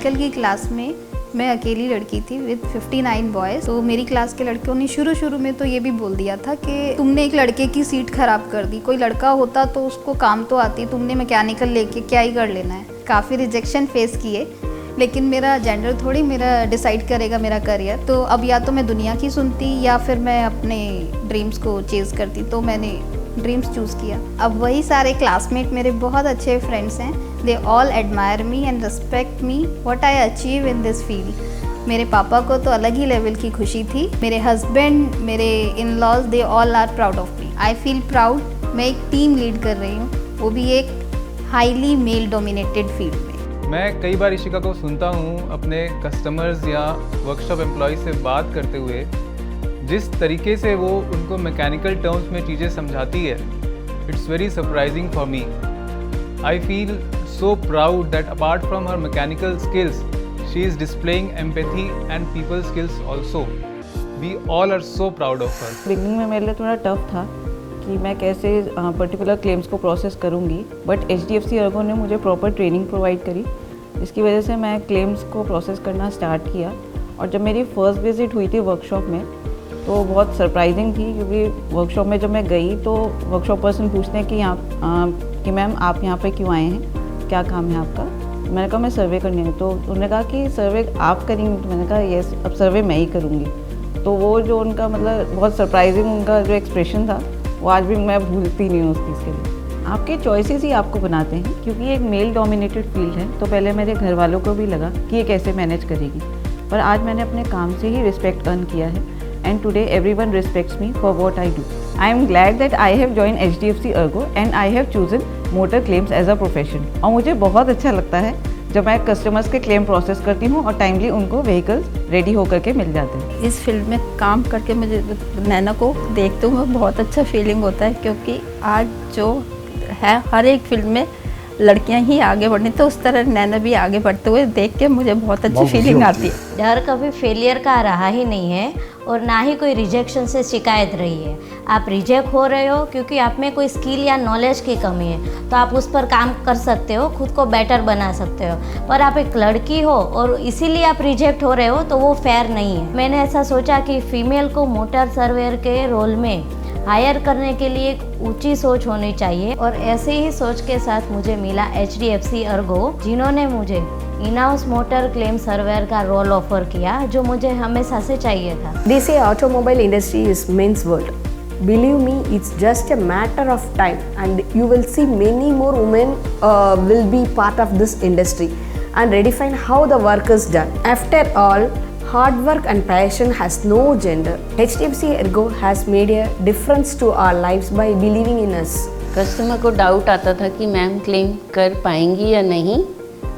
Mechanical की class में मैं अकेली लड़की थी विद 59 बॉयज़। तो मेरी क्लास के लड़कियों ने शुरू में तो ये भी बोल दिया था कि तुमने एक लड़के की सीट ख़राब कर दी, कोई लड़का होता तो उसको काम तो आती, तुमने मैकेनिकल लेके क्या ही कर लेना है। काफ़ी रिजेक्शन फेस किए, लेकिन मेरा जेंडर थोड़ी मेरा डिसाइड करेगा मेरा करियर। तो अब या तो मैं दुनिया की सुनती या फिर मैं अपने ड्रीम्स को चेज़ करती, तो मैंने ड्रीम्स चूज़ किया। अब वही सारे क्लासमेट मेरे बहुत अच्छे फ्रेंड्स हैं। They all admire me and respect me what I achieve in this field. मेरे पापा को तो अलग ही लेवल की खुशी थी। मेरे हस्बैंड, मेरे in laws, they all are proud of me. I feel proud. मैं एक टीम लीड कर रही हूँ, वो भी एक हाईली मेल डोमिनेटेड फील्ड में। मैं कई बार इशिका को सुनता हूँ अपने कस्टमर्स या वर्कशॉप एम्प्लॉय से बात करते हुए, जिस तरीके से वो उनको मैकेनिकल टर्म्स में चीज़ें समझाती है, it's very surprising for me. I feel so proud that apart from her mechanical skills, she is displaying empathy and people skills also. We all are so proud of her. Beginning में मेरे लिए थोड़ा tough था कि मैं कैसे particular claims को process करूंगी, बट HDFC ERGO ने मुझे प्रॉपर ट्रेनिंग प्रोवाइड करी, जिसकी वजह से मैं क्लेम्स को प्रोसेस करना स्टार्ट किया। और जब मेरी फर्स्ट विजिट हुई थी वर्कशॉप में, तो बहुत सरप्राइजिंग थी, क्योंकि वर्कशॉप में जब मैं गई तो वर्कशॉप पर्सन पूछते हैं कि मैम आप यहाँ पे क्यों आए हैं, क्या काम है आपका। मैंने कहा मैं सर्वे करनी है। तो उन्होंने कहा कि सर्वे आप करेंगे। तो मैंने कहा यस, अब सर्वे मैं ही करूँगी। तो वो जो उनका मतलब बहुत सरप्राइजिंग उनका जो एक्सप्रेशन था, वो आज भी मैं भूलती नहीं हूँ उस चीज़ के लिए। आपके चॉइसेस ही आपको बनाते हैं, क्योंकि एक मेल डोमिनेटेड फील्ड है। तो पहले मेरे घर वालों को भी लगा कि ये कैसे मैनेज करेगी, पर आज मैंने अपने काम से ही रिस्पेक्ट अर्न किया है। And today everyone respects me for what I do. I am glad that I have join HDFC ERGO and I have chosen motor claims as a profession. और मुझे बहुत अच्छा लगता है जब मैं कस्टमर्स के क्लेम प्रोसेस करती हूँ और टाइमली उनको व्हीकल्स रेडी होकर के मिल जाते हैं। इस फील्ड में काम करके मुझे नैना को देखते हुए बहुत अच्छा फीलिंग होता है, क्योंकि आज जो है हर एक फील्ड में लड़कियां ही आगे बढ़नी, तो उस तरह नैना भी आगे बढ़ते हुए देख के मुझे बहुत अच्छी फीलिंग आती है। डर कभी फेलियर का रहा ही नहीं है और ना ही कोई रिजेक्शन से शिकायत रही है। आप रिजेक्ट हो रहे हो क्योंकि आप में कोई स्किल या नॉलेज की कमी है, तो आप उस पर काम कर सकते हो, खुद को बेटर बना सकते हो। पर आप एक लड़की हो और इसीलिए आप रिजेक्ट हो रहे हो, तो वो फेयर नहीं है। मैंने ऐसा सोचा कि फीमेल को मोटर सर्वेयर के रोल में हायर करने के लिए एक ऊंची सोच होनी चाहिए, और ऐसे ही सोच के साथ मुझे मिला HDFC ERGO, जिन्होंने मुझे in house motor claim surveyor का रोल ऑफर किया, जो मुझे हमेशा से चाहिए था। They say automobile industry is men's world. Believe me, it's just a matter of time, and you will see many more women will be part of this industry and redefine how the work is done. After all, hard work and passion has no gender. HDFC ERGO has made a difference to our lives by believing in us. Customer को doubt आता था कि ma'am claim कर पाएंगी या नहीं,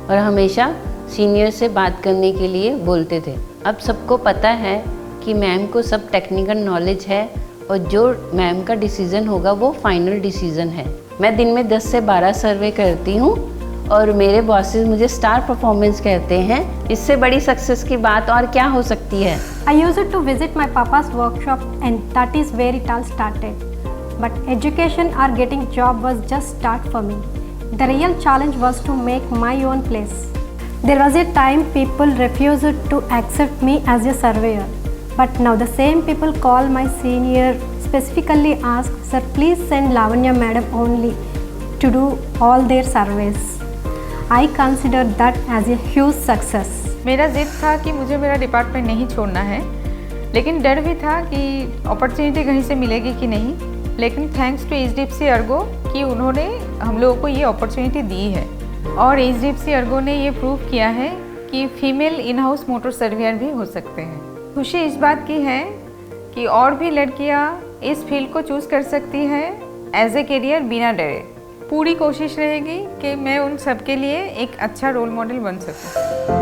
और हमेशा सीनियर से बात करने के लिए बोलते थे। अब सबको पता है कि मैम को सब टेक्निकल नॉलेज है, और जो मैम का डिसीज़न होगा वो फाइनल डिसीज़न है। मैं दिन में 10 से 12 सर्वे करती हूँ, और मेरे बॉसेस मुझे स्टार परफॉर्मेंस कहते हैं। इससे बड़ी सक्सेस की बात और क्या हो सकती है। I used to visit my papa's workshop and that is where it all started. But education or getting job was just start for me. The real challenge was to make my own place. There was a time people refused to accept me as a surveyor. But now the same people call my senior, specifically ask, sir please send Lavanya madam only to do all their surveys. I consider that as a huge success. मेरा जिद था कि मुझे मेरा department नहीं छोड़ना है, लेकिन डर भी था कि अपॉर्चुनिटी कहीं से मिलेगी कि नहीं। लेकिन थैंक्स टू HDFC ERGO कि उन्होंने हम लोगों को ये अपॉर्चुनिटी दी है, और HDFC ERGO ने ये प्रूव किया है कि female in house motor surveyor भी हो सकते हैं। खुशी इस बात की है कि और भी लड़कियाँ इस फील्ड को चूज़ कर सकती हैं एज ए करियर बिना डरे। पूरी कोशिश रहेगी कि मैं उन सब के लिए एक अच्छा रोल मॉडल बन सकूं।